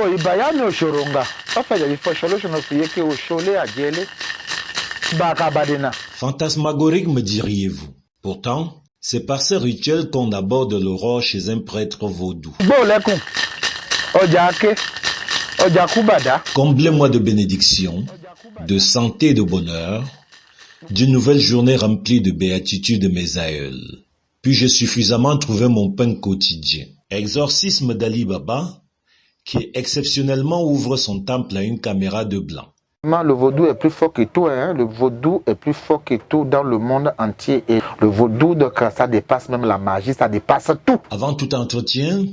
ibayano shoronga. Papa ya ifo sholo shono fiyeke o shole adjele. Bakabadena. Fantasmagorique me diriez-vous. Pourtant, c'est par ces rituels qu'on aborde l'aurore chez un prêtre vaudou. Bolekun. Ojake. Ojakubada. Comblez-moi de bénédictions, de santé et de bonheur, d'une nouvelle journée remplie de béatitude de mes aïeuls. Puis-je suffisamment trouver mon pain quotidien. Exorcisme d'Ali Baba, qui exceptionnellement ouvre son temple à une caméra de blanc. Le vaudou est plus fort que tout, hein? Le vaudou est plus fort que tout dans le monde entier. Et le vaudou, ça dépasse même la magie, ça dépasse tout. Avant tout entretien,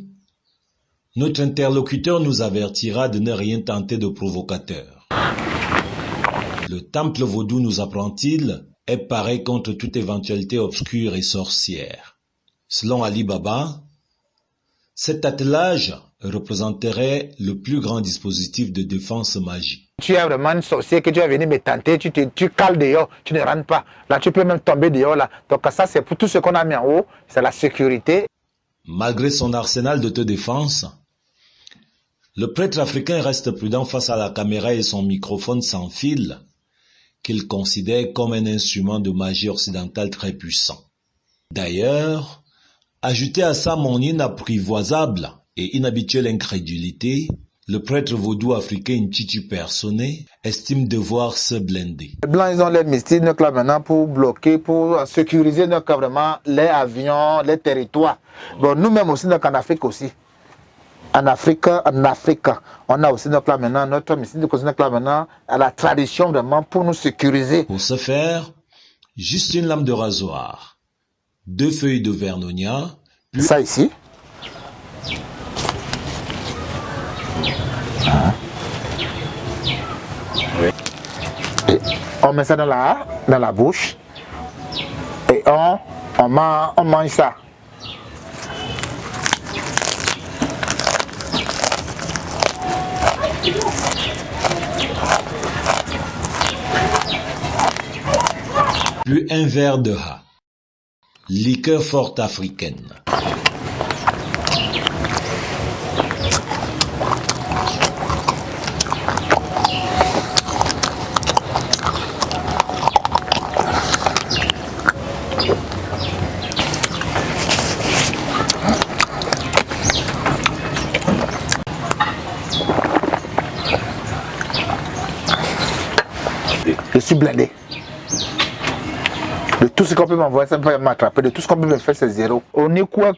notre interlocuteur nous avertira de ne rien tenter de provocateur. Le temple vaudou, nous apprend-il, est pareil contre toute éventualité obscure et sorcière. Selon Ali Baba, cet attelage représenterait le plus grand dispositif de défense magique. Tu es vraiment une sorcière que tu vas venir me tenter, tu cales dehors, tu ne rentres pas. Là, tu peux même tomber dehors. Là. Donc ça, c'est pour tout ce qu'on a mis en haut, c'est la sécurité. Malgré son arsenal d'autodéfense, le prêtre africain reste prudent face à la caméra et son microphone sans fil, qu'il considère comme un instrument de magie occidentale très puissant. D'ailleurs, ajouté à ça mon inapprivoisable et inhabituelle incrédulité, le prêtre vaudou africain Ntchitu Personné estime devoir se blinder. Les Blancs, ils ont les mystiques là maintenant pour bloquer, pour sécuriser vraiment les avions, les territoires. Bon, nous-mêmes aussi, en Afrique aussi. En Afrique, on a aussi là maintenant notre mystique là maintenant à la tradition vraiment pour nous sécuriser. Pour ce faire, juste une lame de rasoir, 2 feuilles de vernonia, puis ça ici. Et on met ça dans la bouche et on mange ça. Puis un verre de ha, liqueur forte africaine. Je suis blindé. De tout ce qu'on peut m'envoyer, ça peut m'attraper. De tout ce qu'on peut me faire, c'est zéro. On y quoi,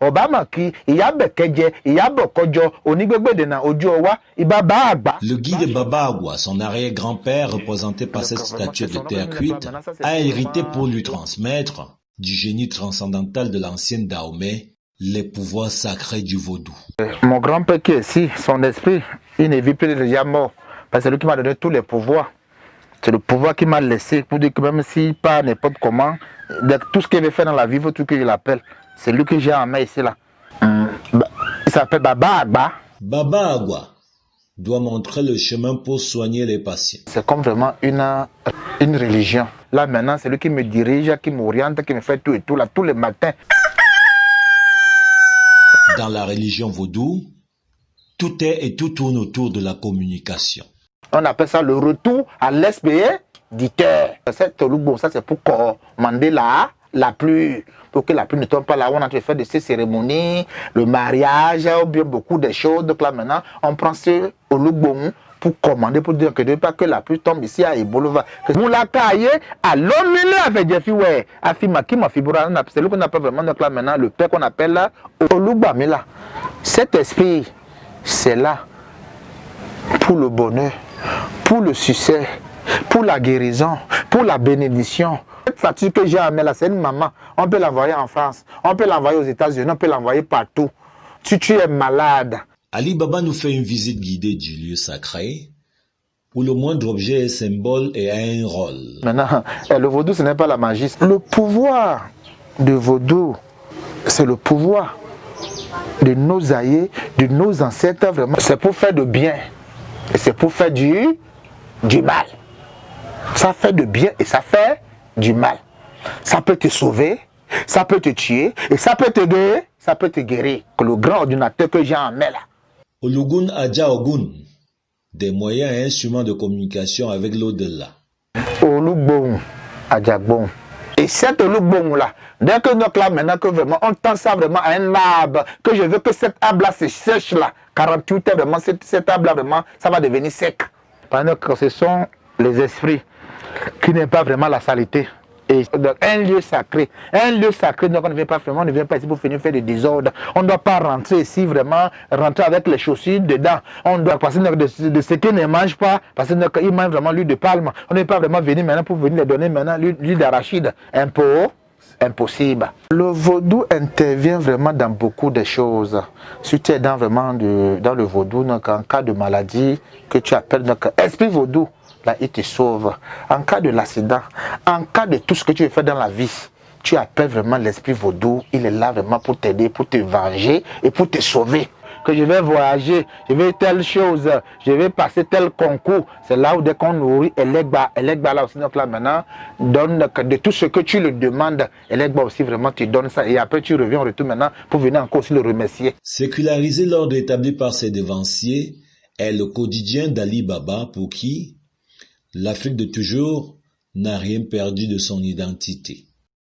Obama qui, il y a Bekedje, il y a Bokojo, on y Gbedena, Odiowa, il Baba. Le guide Baba Agua, son arrière-grand-père, représenté par cette statue de terre cuite, a hérité pour lui transmettre, du génie transcendantal de l'ancienne Dahomey, les pouvoirs sacrés du vaudou. Mon grand-père qui est ici, son esprit, il ne vit plus déjà mort. Parce que c'est lui qui m'a donné tous les pouvoirs. C'est le pouvoir qui m'a laissé pour dire que même si pas n'importe comment, tout ce qu'il veut faire dans la vie, il faut tout que je l'appelle. C'est lui que j'ai en main ici là. Il s'appelle Baba Agba. Baba Agua doit montrer le chemin pour soigner les patients. C'est comme vraiment une religion. Là maintenant, c'est lui qui me dirige, qui m'oriente, qui me fait tout et tout là, tous les matins. Dans la religion vaudou, tout est et tout tourne autour de la communication. On appelle ça le retour à l'expéditeur. Cette loup, ça c'est pour commander la pluie, pour que la pluie ne tombe pas là où on a fait de ces cérémonies, le mariage, ou bien beaucoup de choses. Donc là maintenant, on prend ce loup pour commander, pour dire que de pas que la pluie tombe ici à Ebolova. Vous la caillez à l'homme avec Jeffy, ouais, à Fimaki, ma fibra, c'est lui qu'on appelle vraiment donc là maintenant le père qu'on appelle là, Olugbamila. Cet esprit, c'est là pour le bonheur, pour le succès, pour la guérison, pour la bénédiction. Cette statue que j'ai amenée là, c'est une maman. On peut l'envoyer en France, on peut l'envoyer aux États-Unis, on peut l'envoyer partout. Si tu es malade. Ali Baba nous fait une visite guidée du lieu sacré, où le moindre objet est symbole et a un rôle. Maintenant, le vaudou, ce n'est pas la magie. Le pouvoir de vaudou, c'est le pouvoir de nos aïeux, de nos ancêtres, vraiment. C'est pour faire de bien. Et c'est pour faire du mal. Ça fait de bien et ça fait du mal. Ça peut te sauver, ça peut te tuer et ça peut te guérir. Le grand ordinateur que j'ai en main là. Olugun Adja Ogun, des moyens et instruments de communication avec l'au-delà. Olugbon Adjagbon. Et cet Olugbon là, dès que nous là maintenant que vraiment on tend ça vraiment à un arbre, que je veux que cet arbre là se sèche là, 48 heures vraiment, cet arbre là vraiment, ça va devenir sec. Pendant que ce sont les esprits qui n'aiment pas vraiment la saleté. Et donc, un lieu sacré, donc on ne vient pas vraiment, on ne vient pas ici pour venir faire des désordres. On ne doit pas rentrer ici vraiment, rentrer avec les chaussures dedans. On doit passer de ce qu'ils ne mangent pas, parce qu'ils mangent vraiment l'huile de palme. On ne peut pas vraiment venir maintenant pour venir les donner maintenant l'huile d'arachide. Impossible. Le vaudou intervient vraiment dans beaucoup de choses. Si tu es dans le vaudou, donc, en cas de maladie que tu appelles donc, esprit vaudou, là, il te sauve. En cas de l'accident, en cas de tout ce que tu veux faire dans la vie, tu appelles vraiment l'esprit vaudou. Il est là vraiment pour t'aider, pour te venger et pour te sauver. Que je vais voyager, je vais telle chose, je vais passer tel concours. C'est là où dès qu'on nourrit Elegba là aussi, donc là maintenant, donne de tout ce que tu le demandes. Elegba aussi vraiment te donne ça. Et après tu reviens en retour maintenant pour venir encore aussi le remercier. Séculariser l'ordre établi par ses devanciers est le quotidien d'Ali Baba pour qui l'Afrique de toujours n'a rien perdu de son identité.